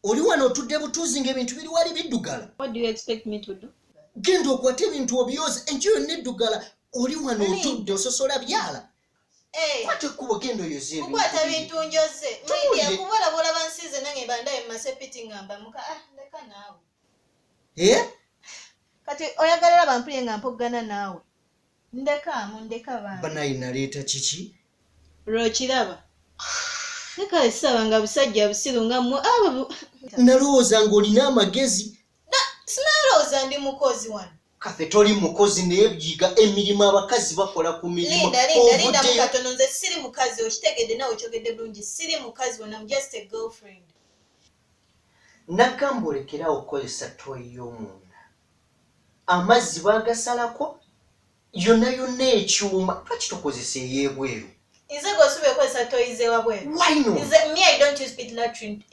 Oli wano otudde butuuzi ng'ebintu biri wali biddugala. What do you expect me to do? Genda okwata ebintu obyoze enju yonna eddugala. Oli wano otudde ososola byala. Kwata ekkubo genda oyoze ebintu. Kukwata bintu njoze. Media kubolabola bansize nange bandaye masepiti ngamba muka ndeka naawe. Kati oyagalira bampulye nga mpoggana naawe. Ndeka bana. Banayi naleeta kiki? Lwokiraba. Nekale sisabanga busajja busiru nga mmwe abo. Nalowooza ng'olina amagezi. Sinalowooza ndi mukozi wano. Kaffe toli mukozi naye byiga emirimu abakazi bakola ku mirimu. Linda mukatono nze siri mukazi okitegedde nawe okyogedde bulungi siri mukazi wonna I'm just a girlfriend. Nagamba olekerawo okukozesa toyi y'omunda. Amazzi baagasalako yonna ekyuma lwaki tokozesa ey'ebweru? Nze gosube okozesa toyi z'ewabweru. Why no? Nze me I don't use pit latrine.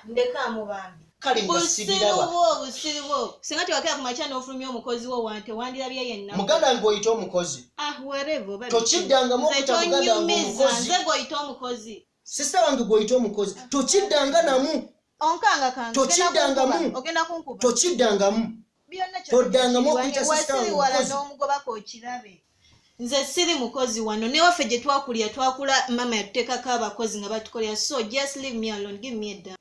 Ndeka mubambi. Kale nga sibiraba. Busiribo. Singa tewakera ku makya n'ofulumya omukozi wo wante wandirabye yenna. Muganda ng'oyita omukozi. Whatever. Tokiddangamu okuta muganda ng'omukozi. Nze gw'oyita omukozi. Sista wange gw'oyita omukozi. Tokiddanga namu. Onkanga kange. Tokiddangamu. Ogenda kunkuba. Tokiddangamu. Toddangamu okuyita sista wange omukozi. N'omugobako okirabe. Nze siri mukozi wano ne waffe gye twakulira twakula mama yatuteekako abakozi nga batukolera so just leave me alone give me a damn.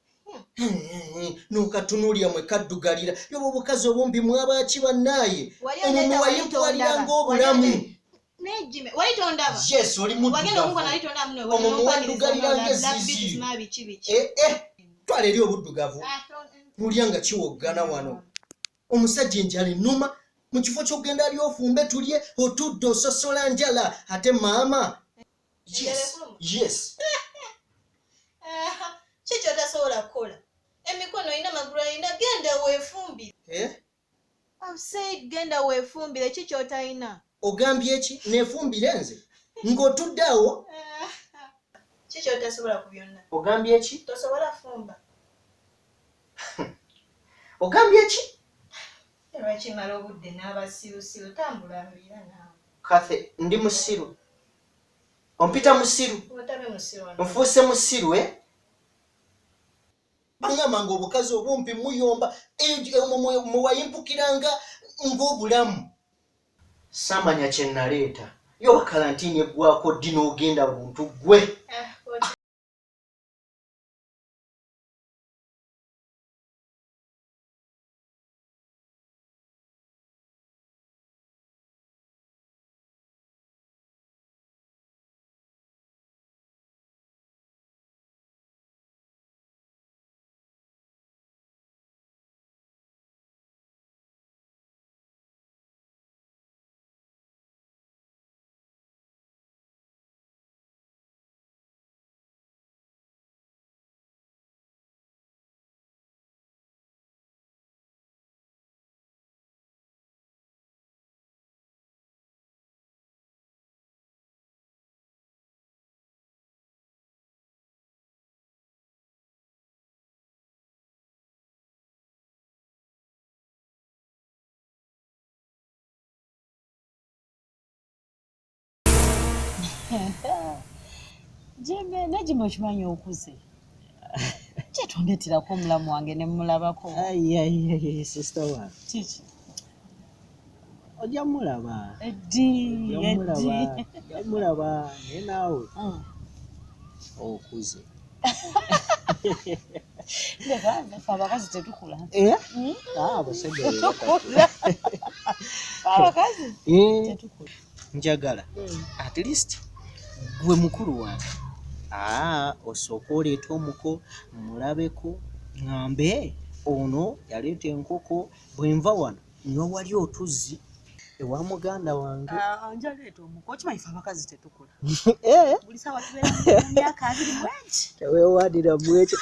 N'okatunuulira mwe kaddugalira yoba obukazi obumbi mwabaki bannaaye omumwe wayimpwalira ng'obulamu. Nejime walitondaba. Yes oli muddugavu. Wagenda omungu analitonda muno omumwe waddugalira ng'ezizi. Twala eri obuddugavu tulya nga kiwoggana wano. Omusajja enjala ennuma mu kifo ky'ogenda ali ofumbe tulye otudde ososola njala ate maama. Yes. Kiki otasobola kukola? Emikono ina amagulu alina genda weefumbire. I've said genda weefumbire kiki otalina? Ogambye ki? Neefumbire nze? Ng'otudde awo? Kiki otasobola ku byonna? Ogambye ki? Tosobola fumba. Ogambye ki? Lwaki mala obudde n'abasirusiru tambula mbira naawe. Kathe ndi musiru. Ompita musiru. Otabe musiru. Nfuuse musiru Bangamba ng'obukazi obumpi muyomba muwayimpukiranga ng'obulamu. Samanya kye naleeta. Yoba kalantiini eggwako ddi n'ogenda buntu gwe. Jembe najime okimanyi okuze. Kyetondetirako omulamu wange ne mulabako. Ayi sister wa. Kiki? Ojja mulaba. Eddi. Mulaba naye naawe. Okuze. Ndeka abakazi tetukula. Abasajja abakazi tetukula. Njagala. At least gwe mukulu wange. Osooka oleeta omuko mulabeko ngambe ono yaleeta enkoko bwenva wano nywa wali otuzzi ewa muganda wange. Njaleeta omuko okimanyi ffe abakazi tetukula. Buli sawa tubeera mu myaka 20 bwenki. Teweewaanira mu ekyo.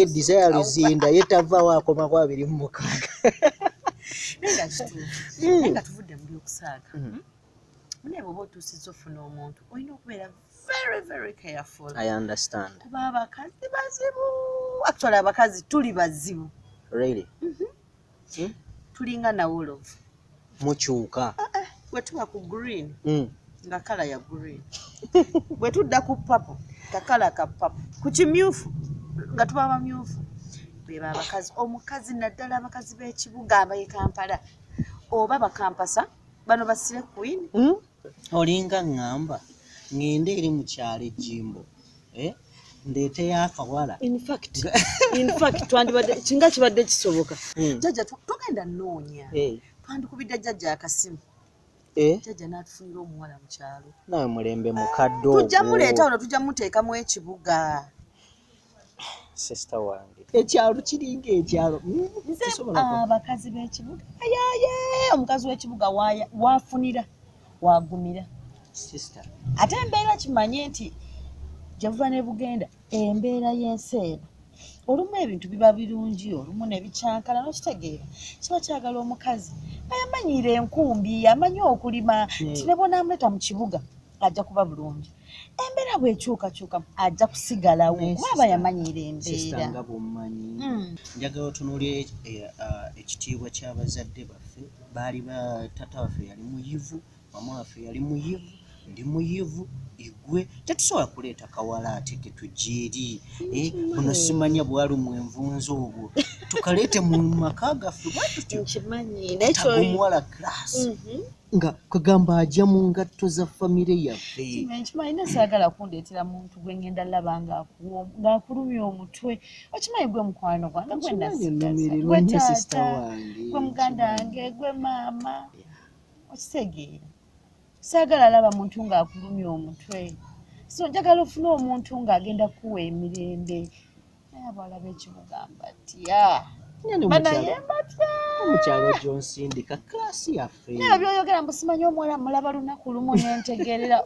Desire Luzinda yetava wakoma kwa 26. Nenga kituufu. Nenga tuvudde mu byokusaaga. Mune bw'oba otuusizza ofuna omuntu olina okubeera very careful. I understand. Kuba abakazi bazibu. Actually abakazi tuli bazibu. Really? Tulinga na wolovu. Mukyuka. Bwe tuba ku green nga kala ya green. Bwe tudda ku purple ka kala ka purple. Ku kimyufu nga tuba bamyufu beba abakazi omukazi naddala abakazi b'ekibuga abaye Kampala oba bakampasa bano basire queen olinga ngamba ngende eri mu kyalo ejjimbo ndeeteyo akawala in fact twandibadde kinga kibadde kisoboka jjajja tugenda nnoonya twandikubidde jjajja akasimu jjajja n'atufunira omuwala mu kyalo nawe mulembe mukadde ogwo tujja muleeta ono tujja muteekamu ekibuga sister wange ekyalo kiringa ekyalo abakazi b'ekibuga ayaye omukazi w'ekibuga waafunira waagumira sister ate embeera kimanye nti gyevuva ne bugenda embeera y'ensi eno olumu ebintu biba birungi olumu ne bikyankala n'okitegeera kiba kyagala omukazi ayamanyiira enkumbi amanyi okulima tine bonaamuleta mu kibuga ajja kuba bulungi embeera bw'ekyukakyuka ajja kusigalawo waba yamanyiira embeera nga bw'omumanyi njagala otunuulire ekitiibwa ky'abazadde baffe baali tata waffe yali muyivu mama waffe yali muyivu ndi muyivu igwe tetusobola kuleeta kawala ate ketujja eri buno simanya bwali mwenvunza obwo tukaleete mu maka gaffe bwatutyomuwala class nga kagamba ajja mu ngatto za famire yaffe nkimanyi nasaagala kundeetera muntu gwe ngenda laba ng'akulumya omutwe okimanyi gwe mukwano gwange gwe nasigaza gwe muganda wange gwe maama okitegeera saagala laba muntu ng'akulumya omutwe so njagala ofune omuntu ng'agenda kuwa emirembe naye abawala b'ekibuga mbatya banaye mbatya omukyalo gyonsindika klasi yaffe naye byoyogera mbu simanyi omuwala mulaba lunaku lumu nentegeerera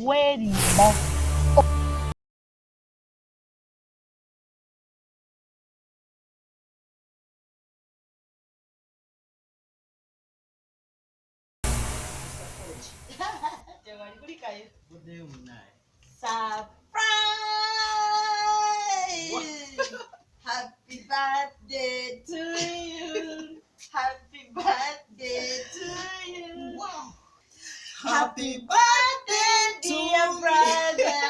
weerimba Surprise! Happy birthday to you. Happy birthday to you. Wow. Happy birthday, dear brother.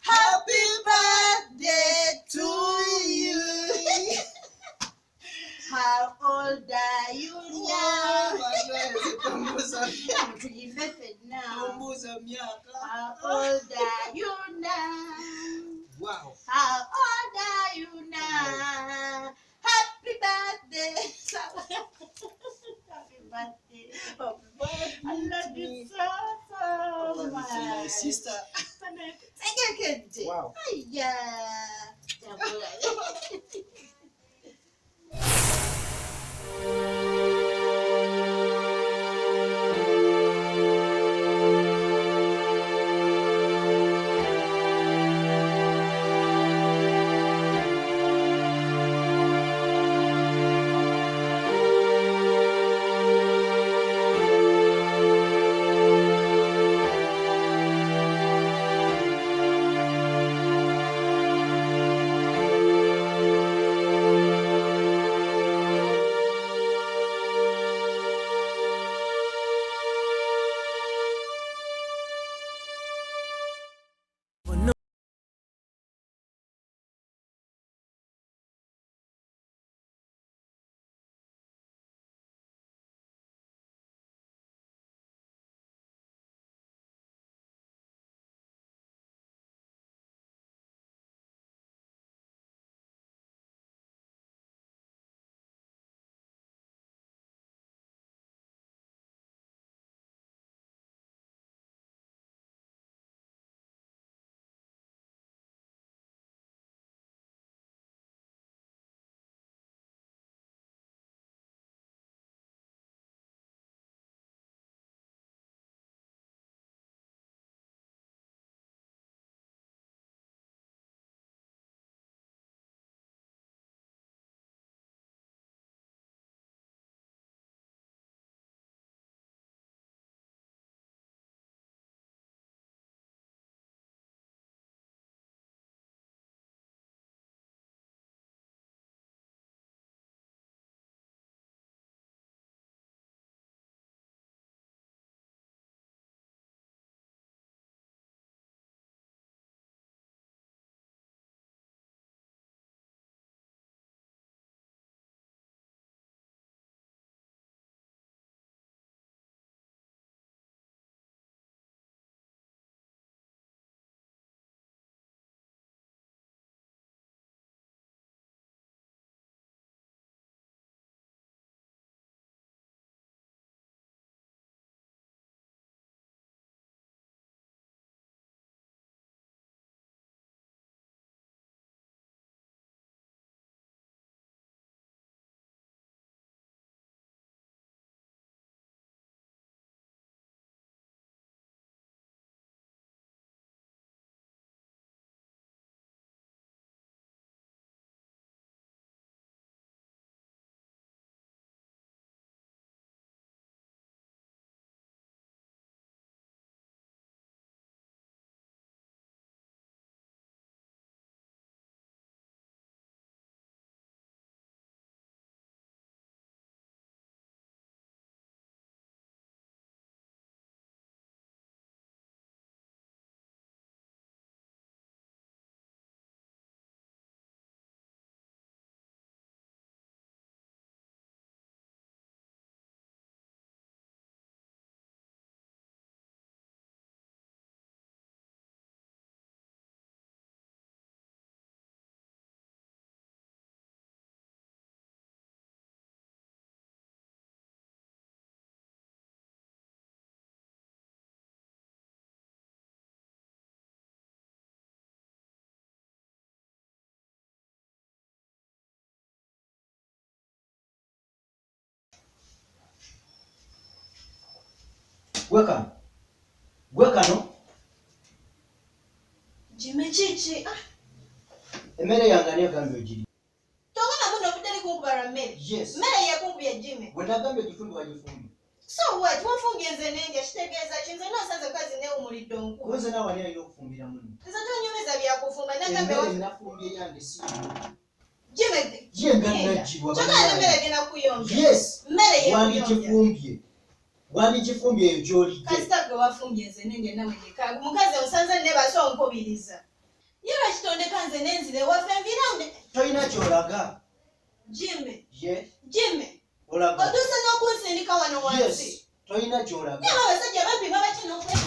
Happy birthday to you. How old are you now? How old are you now? Wow. How old are you now? Happy birthday. Happy birthday. I love you so much. Sister. Wow. Gwe kano. Jimmy chichi. Emmere yange ani agambye ogiri? Togana muno budde likunkubala mmere. Yes. Mmere yakunkubye Jimmy. Bwe nagambye ogifumbe wagifumbye. So what? Wafunge nze nenge kitegeeza kinze nosanze kazi neewumulidde omuku. Koze nawe wali alina okufumbira muno. Nze tonyumiza byakufumba nagambe emmere nafumbye yange si. Jimmy. Yenganajjibwa. Kyokka emmere egenda kuyombya. Yes. Mmere yeyombya. Wandigifumbye eyo gy'olidde. Kasita gwe wafumbye nze nenge nawe yeka. Mukazi osanze ne baso onkubiriza. Yera kitondeka nze nenzire waffe enviira. Toyina ky'olaga. Jimmy. Yes. Jimmy. Olaga. Otuuse n'okunsindika wano wansi. Yes. Toyina ky'olaga. Nyama abasajja bampima bakino okweta.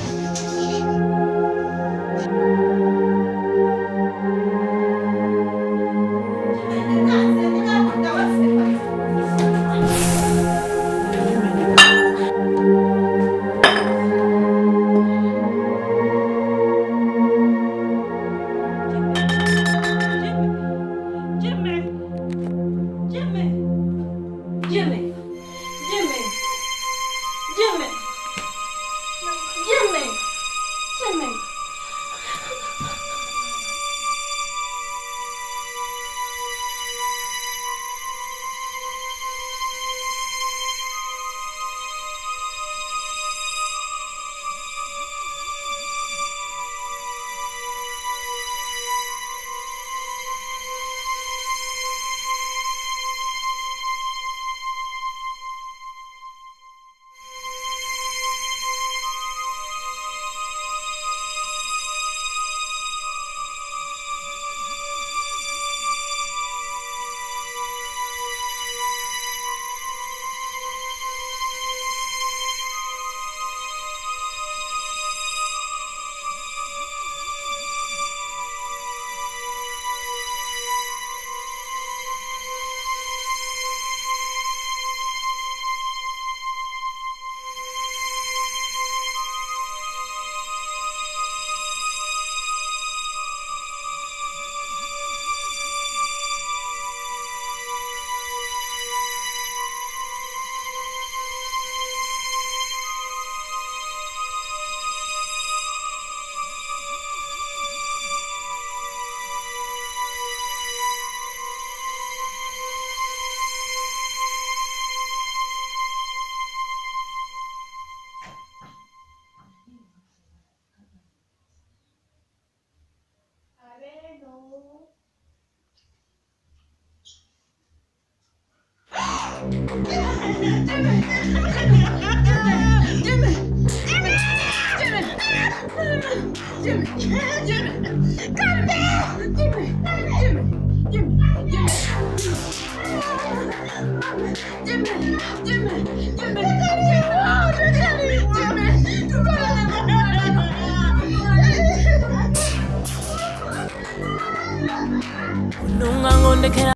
Nunca